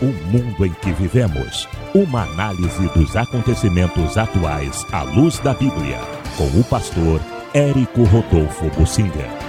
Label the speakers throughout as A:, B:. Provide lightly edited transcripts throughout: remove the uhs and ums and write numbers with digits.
A: O mundo em que vivemos. Uma análise dos acontecimentos atuais à luz da Bíblia. Com o pastor Érico Rodolfo Bussinger.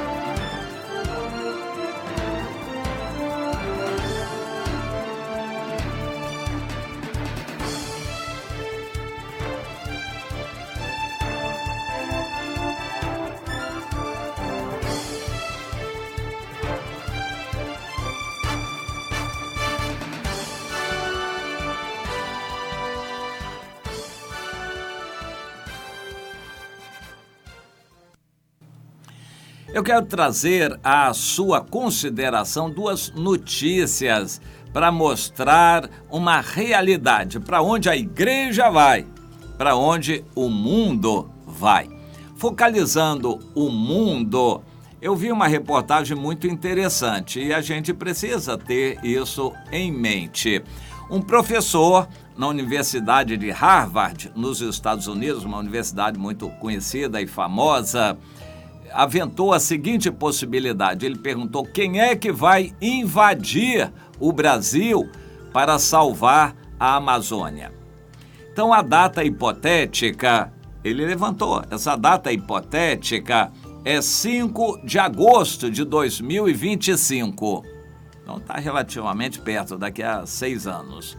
B: Eu quero trazer à sua consideração duas notícias para mostrar uma realidade, para onde a igreja vai, para onde o mundo vai. Focalizando o mundo, eu vi uma reportagem muito interessante e a gente precisa ter isso em mente. Um professor na Universidade de Harvard, nos Estados Unidos, uma universidade muito conhecida e famosa, aventou a seguinte possibilidade. Ele perguntou quem é que vai invadir o Brasil para salvar a Amazônia. Então a data hipotética, ele levantou, essa data hipotética é 5 de agosto de 2025. Então está relativamente perto, daqui a 6 anos.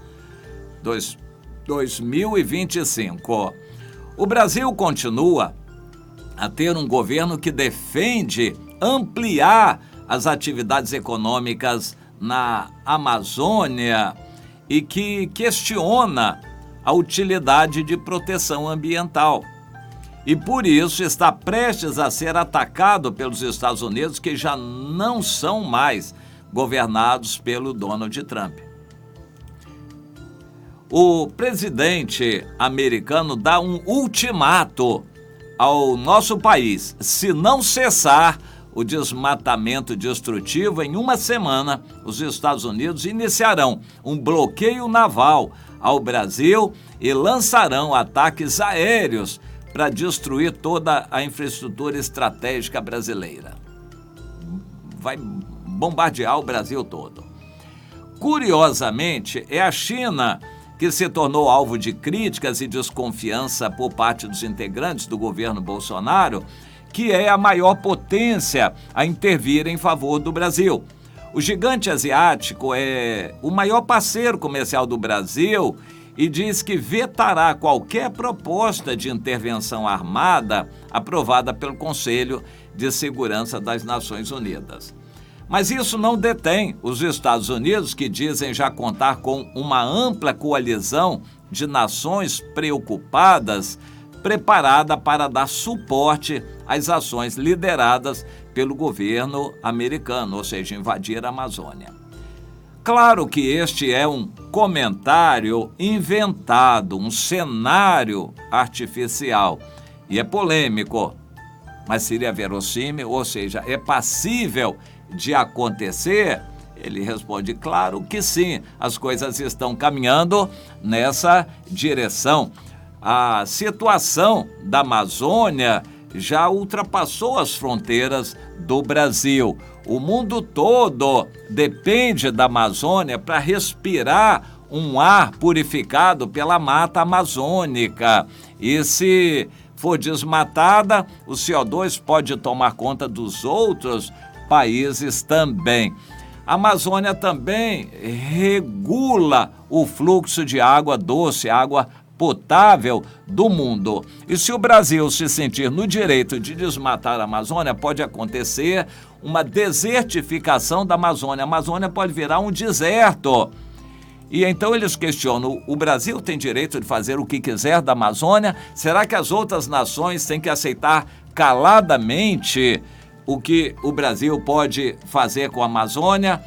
B: 2025. O Brasil continua a ter um governo que defende ampliar as atividades econômicas na Amazônia e que questiona a utilidade de proteção ambiental. E por isso está prestes a ser atacado pelos Estados Unidos, que já não são mais governados pelo Donald Trump. O presidente americano dá um ultimato ao nosso país: se não cessar o desmatamento destrutivo, em uma semana, os Estados Unidos iniciarão um bloqueio naval ao Brasil e lançarão ataques aéreos para destruir toda a infraestrutura estratégica brasileira. Vai bombardear o Brasil todo. Curiosamente, é a China que se tornou alvo de críticas e desconfiança por parte dos integrantes do governo Bolsonaro, que é a maior potência a intervir em favor do Brasil. O gigante asiático é o maior parceiro comercial do Brasil e diz que vetará qualquer proposta de intervenção armada aprovada pelo Conselho de Segurança das Nações Unidas. Mas isso não detém os Estados Unidos, que dizem já contar com uma ampla coalizão de nações preocupadas, preparada para dar suporte às ações lideradas pelo governo americano, ou seja, invadir a Amazônia. Claro que este é um comentário inventado, um cenário artificial, e é polêmico, mas seria verossímil, ou seja, é passível de acontecer? Ele responde, claro que sim, as coisas estão caminhando nessa direção. A situação da Amazônia já ultrapassou as fronteiras do Brasil. O mundo todo depende da Amazônia para respirar um ar purificado pela mata amazônica. E se for desmatada, o CO2 pode tomar conta dos outros países também. A Amazônia também regula o fluxo de água doce, água potável do mundo. E se o Brasil se sentir no direito de desmatar a Amazônia, pode acontecer uma desertificação da Amazônia. A Amazônia pode virar um deserto. E então eles questionam, o Brasil tem direito de fazer o que quiser da Amazônia? Será que as outras nações têm que aceitar caladamente o que o Brasil pode fazer com a Amazônia?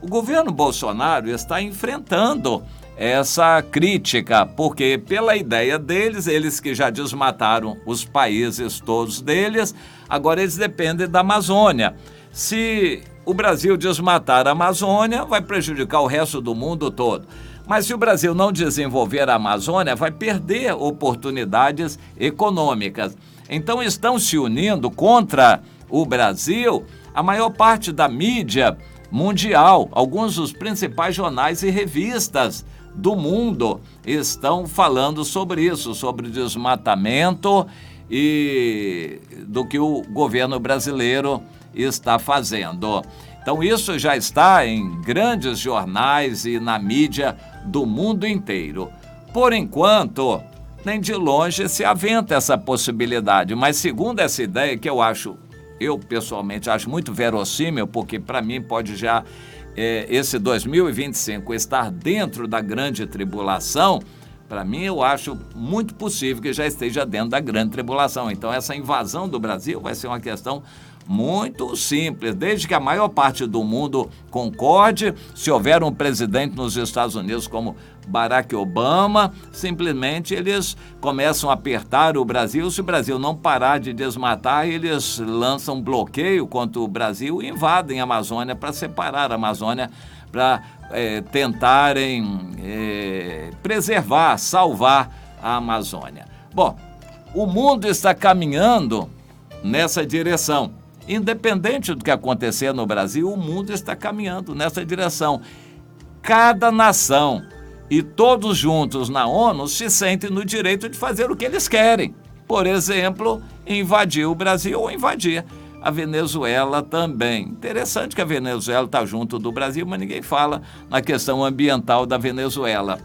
B: O governo Bolsonaro está enfrentando essa crítica, porque pela ideia deles, eles que já desmataram os países todos deles, agora eles dependem da Amazônia. Se o Brasil desmatar a Amazônia, vai prejudicar o resto do mundo todo. Mas se o Brasil não desenvolver a Amazônia, vai perder oportunidades econômicas. Então estão se unindo contra o Brasil a maior parte da mídia mundial. Alguns dos principais jornais e revistas do mundo estão falando sobre isso, sobre desmatamento e do que o governo brasileiro está fazendo. Então isso já está em grandes jornais e na mídia do mundo inteiro. Por enquanto, nem de longe se aventa essa possibilidade, mas segundo essa ideia que eu pessoalmente acho muito verossímil, porque para mim pode já esse 2025 estar dentro da grande tribulação. Para mim, eu acho muito possível que já esteja dentro da grande tribulação. Então, essa invasão do Brasil vai ser uma questão muito simples, desde que a maior parte do mundo concorde. Se houver um presidente nos Estados Unidos como Barack Obama, simplesmente eles começam a apertar o Brasil. Se o Brasil não parar de desmatar, eles lançam bloqueio contra o Brasil e invadem a Amazônia para separar a Amazônia, para tentarem preservar, salvar a Amazônia. Bom, o mundo está caminhando nessa direção. Independente do que acontecer no Brasil, o mundo está caminhando nessa direção. Cada nação e todos juntos na ONU se sentem no direito de fazer o que eles querem. Por exemplo, invadir o Brasil ou invadir a Venezuela também. Interessante que a Venezuela está junto do Brasil, mas ninguém fala na questão ambiental da Venezuela.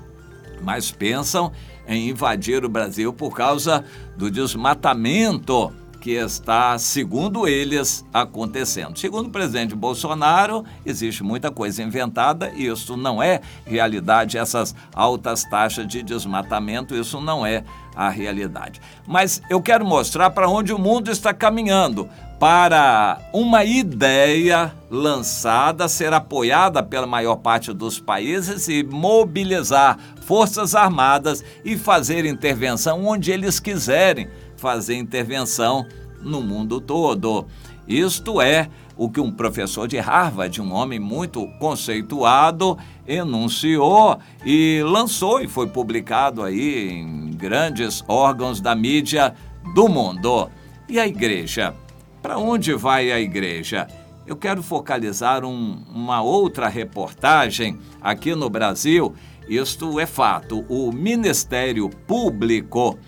B: Mas pensam em invadir o Brasil por causa do desmatamento que está, segundo eles, acontecendo. Segundo o presidente Bolsonaro, existe muita coisa inventada e isso não é realidade. Essas altas taxas de desmatamento, isso não é a realidade. Mas eu quero mostrar para onde o mundo está caminhando, para uma ideia lançada, ser apoiada pela maior parte dos países e mobilizar forças armadas e fazer intervenção onde eles quiserem fazer intervenção no mundo todo. Isto é o que um professor de Harvard, um homem muito conceituado, enunciou e lançou e foi publicado aí em grandes órgãos da mídia do mundo. E a igreja? Para onde vai a igreja? Eu quero focalizar uma outra reportagem aqui no Brasil. Isto é fato. O Ministério Público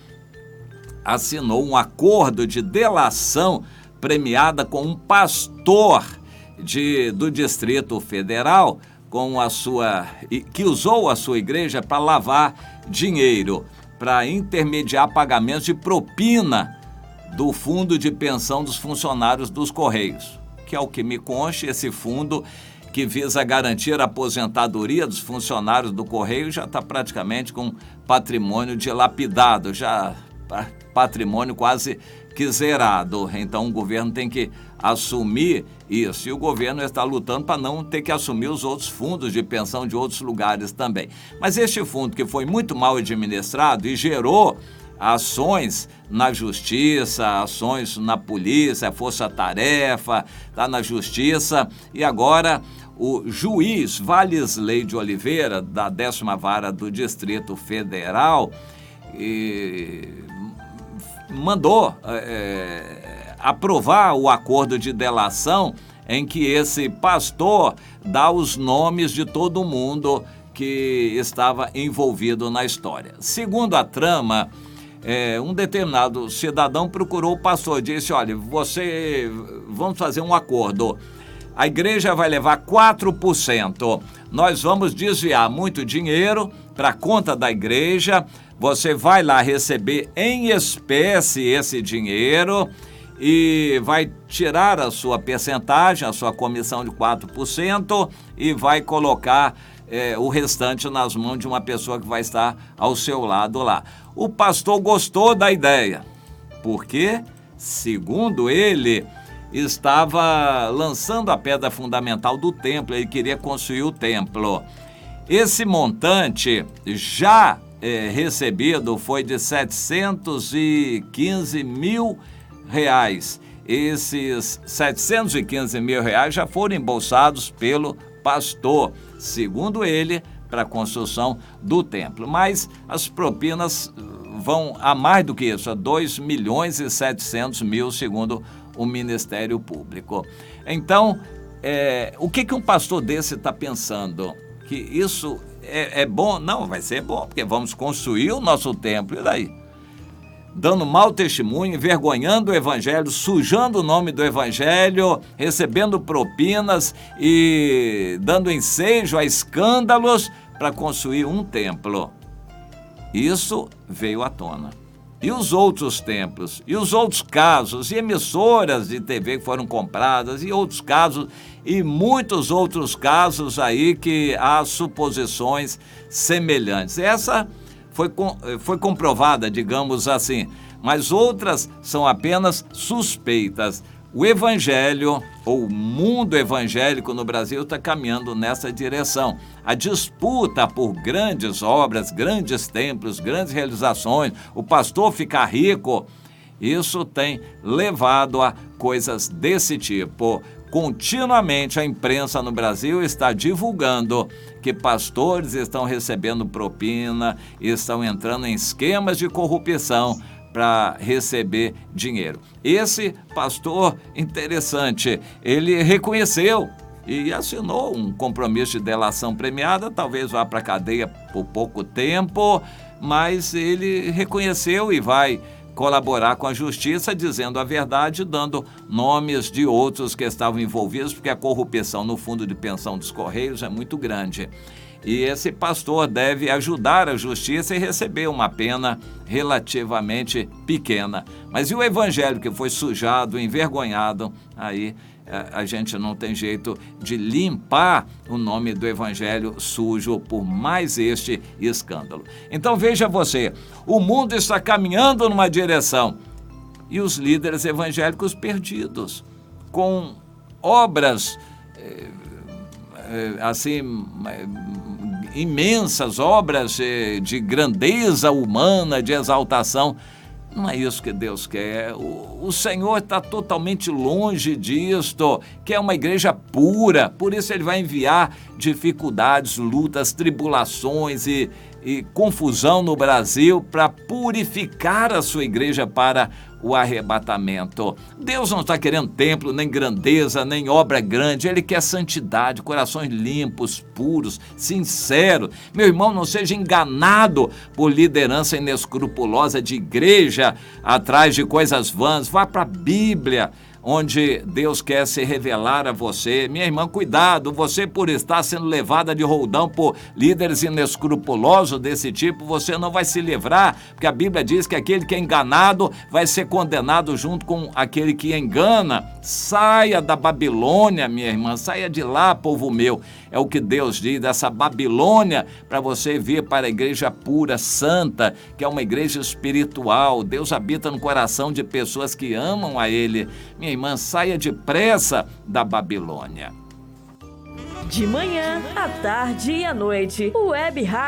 B: assinou um acordo de delação premiada com um pastor do Distrito Federal que usou a sua igreja para lavar dinheiro, para intermediar pagamentos de propina do fundo de pensão dos funcionários dos Correios, que é o que me consta. Esse fundo que visa garantir a aposentadoria dos funcionários do Correio já está praticamente com patrimônio dilapidado, já patrimônio quase que zerado. Então o governo tem que assumir isso e o governo está lutando para não ter que assumir os outros fundos de pensão de outros lugares também. Mas este fundo, que foi muito mal administrado e gerou ações na justiça, ações na polícia, força-tarefa, está na justiça, e agora o juiz Valesley de Oliveira, da 10ª Vara do Distrito Federal, mandou aprovar o acordo de delação em que esse pastor dá os nomes de todo mundo que estava envolvido na história. Segundo a trama, um determinado cidadão procurou o pastor e disse: olha, vamos fazer um acordo. A igreja vai levar 4%. Nós vamos desviar muito dinheiro para a conta da igreja. Você vai lá receber em espécie esse dinheiro e vai tirar a sua percentagem, a sua comissão de 4% e vai colocar o restante nas mãos de uma pessoa que vai estar ao seu lado lá. O pastor gostou da ideia, porque, segundo ele, estava lançando a pedra fundamental do templo, ele queria construir o templo. Esse montante já recebido foi de R$715 mil. Esses R$715 mil já foram embolsados pelo pastor, segundo ele, para a construção do templo. Mas as propinas vão a mais do que isso, a R$2.700.000, segundo o Ministério Público. Então, o que um pastor desse está pensando? Que isso é bom? Não, vai ser bom, porque vamos construir o nosso templo, e daí? Dando mau testemunho, envergonhando o evangelho, sujando o nome do evangelho, recebendo propinas e dando ensejo a escândalos para construir um templo. Isso veio à tona. E os outros templos, e os outros casos, e emissoras de TV que foram compradas, e outros casos, e muitos outros casos aí que há suposições semelhantes. Essa foi comprovada, digamos assim, mas outras são apenas suspeitas. O evangelho, ou o mundo evangélico no Brasil, está caminhando nessa direção. A disputa por grandes obras, grandes templos, grandes realizações, o pastor ficar rico, isso tem levado a coisas desse tipo. Continuamente a imprensa no Brasil está divulgando que pastores estão recebendo propina, estão entrando em esquemas de corrupção para receber dinheiro. Esse pastor, interessante, ele reconheceu e assinou um compromisso de delação premiada, talvez vá para a cadeia por pouco tempo, mas ele reconheceu e vai colaborar com a justiça, dizendo a verdade, dando nomes de outros que estavam envolvidos, porque a corrupção no fundo de pensão dos Correios é muito grande. E esse pastor deve ajudar a justiça e receber uma pena relativamente pequena. Mas e o evangelho que foi sujado, envergonhado, aí a gente não tem jeito de limpar o nome do evangelho sujo por mais este escândalo. Então veja você, o mundo está caminhando numa direção e os líderes evangélicos perdidos, com obras assim, imensas, obras de grandeza humana, de exaltação. Não é isso que Deus quer. O Senhor está totalmente longe disto, quer uma igreja pura. Por isso Ele vai enviar dificuldades, lutas, tribulações e confusão no Brasil para purificar a sua igreja para o arrebatamento. Deus não está querendo templo, nem grandeza, nem obra grande. Ele quer santidade, corações limpos, puros, sinceros. Meu irmão, não seja enganado por liderança inescrupulosa de igreja atrás de coisas vãs. Vá para a Bíblia, onde Deus quer se revelar a você. Minha irmã, cuidado, você por estar sendo levada de roldão por líderes inescrupulosos desse tipo, você não vai se livrar, porque a Bíblia diz que aquele que é enganado vai ser condenado junto com aquele que engana. Saia da Babilônia, minha irmã, saia de lá, povo meu. É o que Deus diz, dessa Babilônia, para você vir para a igreja pura, santa, que é uma igreja espiritual. Deus habita no coração de pessoas que amam a Ele. Minha irmã, saia depressa da Babilônia.
C: De manhã, à tarde e à noite, o Web Rádio